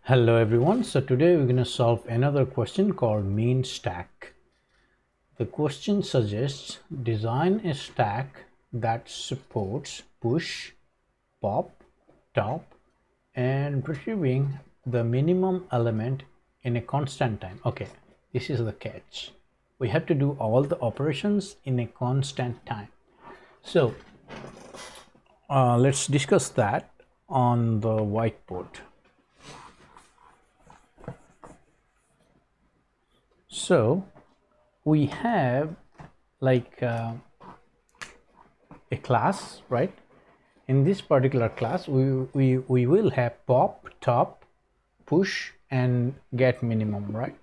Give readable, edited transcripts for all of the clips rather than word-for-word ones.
Hello everyone, so today we're going to solve another question called mean stack. The question suggests design a stack that supports push, pop, top and retrieving the minimum element in a constant time. Okay, this is the catch. We have to do all the operations in a constant time. So let's discuss that on the whiteboard. So we have like a class, right? In this particular class we will have pop, top, push and get minimum, right?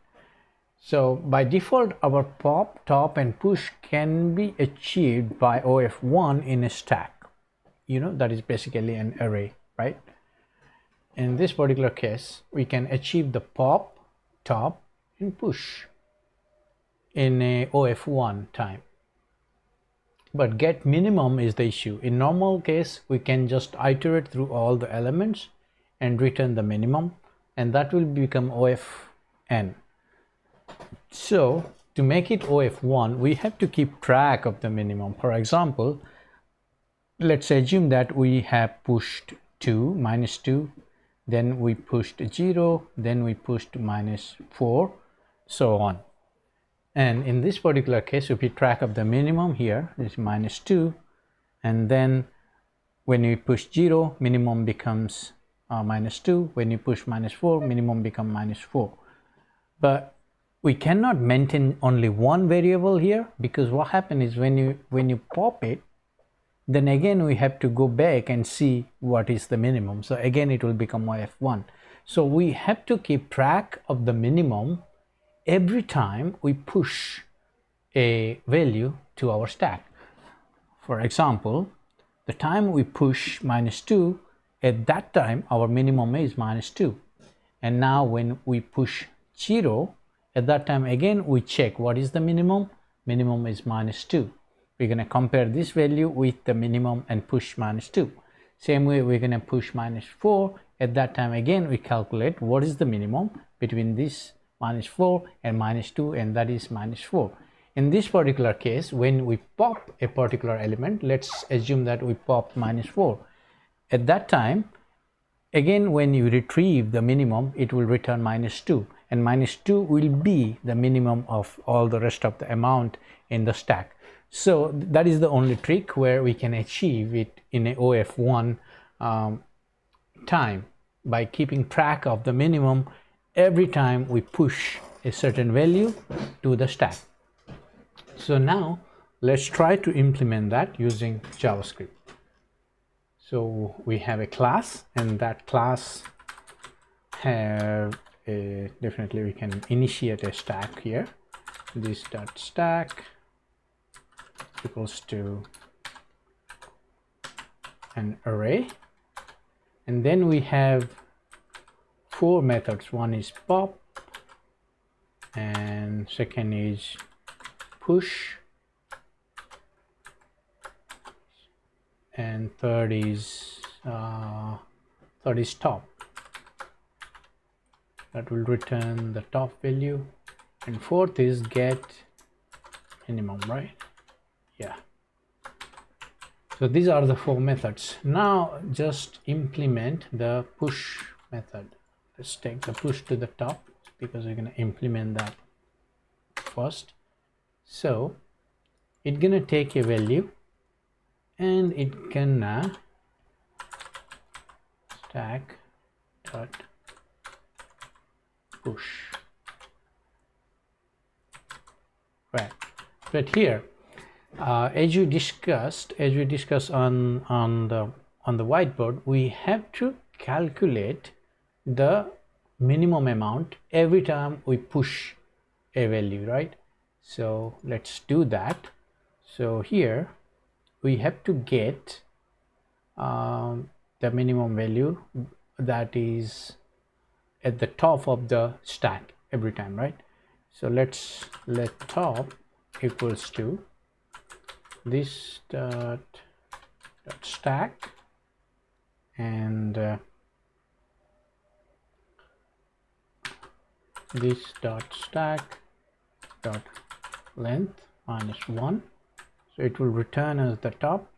So by default our pop, top and push can be achieved by OF1 in a stack. That is basically an array, right? In this particular case we can achieve the pop, top and push in a OF1 time. But get minimum is the issue. In normal case, we can just iterate through all the elements and return the minimum, and that will become OFN. So to make it OF1, we have to keep track of the minimum. For example, let's assume that we have pushed 2, minus 2, then we pushed 0, then we pushed minus 4, so on. And in this particular case, if we track of the minimum here is minus 2, and then when you push 0, minimum becomes minus 2. When you push minus 4, minimum becomes minus 4. But we cannot maintain only one variable here, because what happens is when you pop it, then again we have to go back and see what is the minimum. So again it will become F1. So we have to keep track of the minimum every time we push a value to our stack. For example, the time we push minus 2, at that time our minimum is minus 2. And now when we push 0, at that time again we check what is the minimum. Minimum is minus 2. We're going to compare this value with the minimum and push minus 2. Same way we're going to push minus 4. At that time again we calculate what is the minimum between this minus 4 and minus 2, and that is minus 4. In this particular case, when we pop a particular element, let's assume that we pop minus 4. At that time, again when you retrieve the minimum, it will return minus 2, and minus 2 will be the minimum of all the rest of the amount in the stack. So that is the only trick where we can achieve it in a OF1 time, by keeping track of the minimum every time we push a certain value to the stack. So now let's try to implement that using JavaScript. So we have a class, and that class have definitely we can initiate a stack here. This dot stack equals to an array, and then we have 4 methods. One is pop, and second is push, and third is top. That will return the top value, and fourth is get minimum, right? Yeah. So these are the 4 methods. Now just implement the push method. Let's take the push to the top, because we're going to implement that first. So it's going to take a value, and it can stack dot push, right? But here as we discussed on the whiteboard, we have to calculate the minimum amount every time we push a value, right? So let's do that. So here we have to get the minimum value that is at the top of the stack every time, right? So let's let top equals to this dot stack, and this dot stack dot length minus 1, so it will return as the top,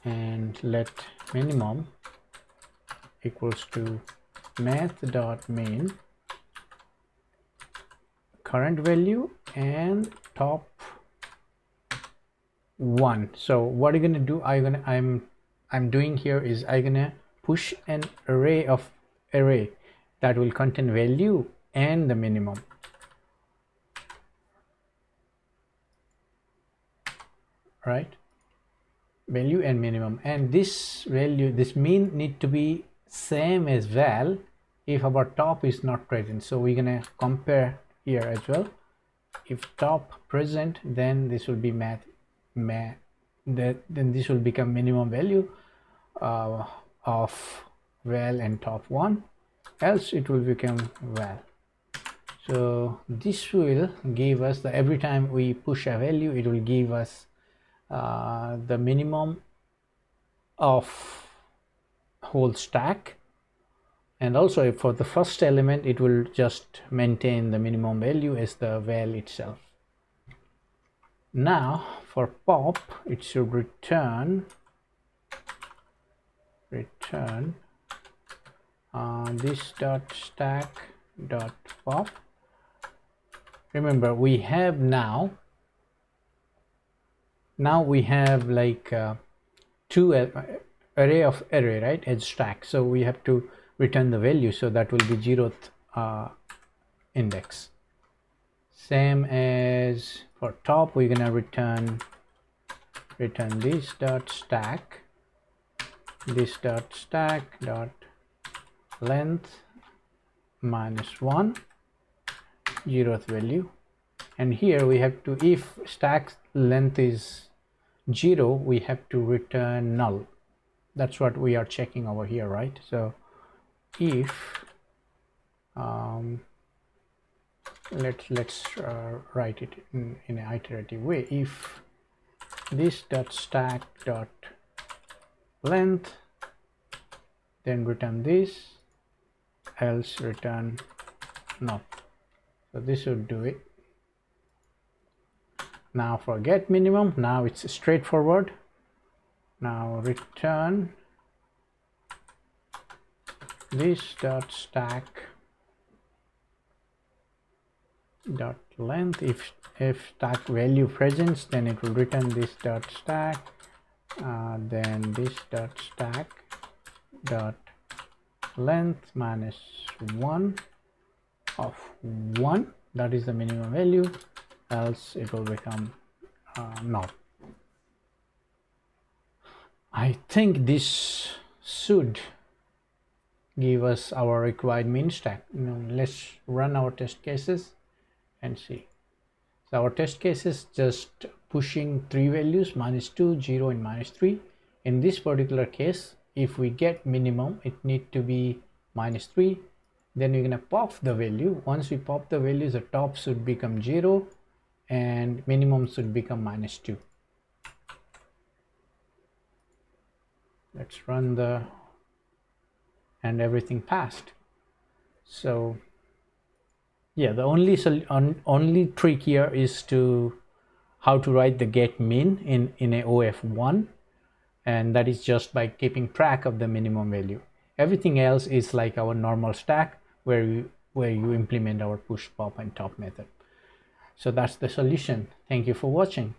and let minimum equals to math dot main current value and top 1. So what are you going to do? I'm doing here is I'm gonna push an array that will contain value and the minimum, right? Value and minimum, and this value, this mean, need to be same as well if our top is not present. So we're gonna compare here as well. If top present, then this will be then this will become minimum value of val and top 1, else it will become val. So this will give us the, every time we push a value, it will give us the minimum of whole stack, and also for the first element it will just maintain the minimum value as the val itself. Now for pop, it should return this dot stack dot pop. Remember, we have now we have like two array, right, as stack. So we have to return the value, so that will be 0th index. Same as for top, we're gonna return this dot stack dot length minus 1, 0th value. And here we have to, if stack length is 0, we have to return null. That's what we are checking over here, right? So if let's write it in an iterative way. If this dot stack dot length, then return this, else return null. So this would do it. Now for get minimum, now it's straightforward. Now return this dot stack dot length. If stack value presents, then it will return this dot stack, then this dot stack dot length minus 1 of 1, that is the minimum value, else it will become null. I think this should give us our required min stack. Now let's run our test cases and see. So our test case is just pushing 3 values, -2, 0 and -3. In this particular case, if we get minimum, it need to be -3. Then we're gonna pop the value. Once we pop the values, the top should become 0 and minimum should become -2. Let's run and everything passed. So yeah, the only trick here is how to write the get min in a OF1, and that is just by keeping track of the minimum value. Everything else is like our normal stack where you implement our push, pop and top method. So that's the solution. Thank you for watching.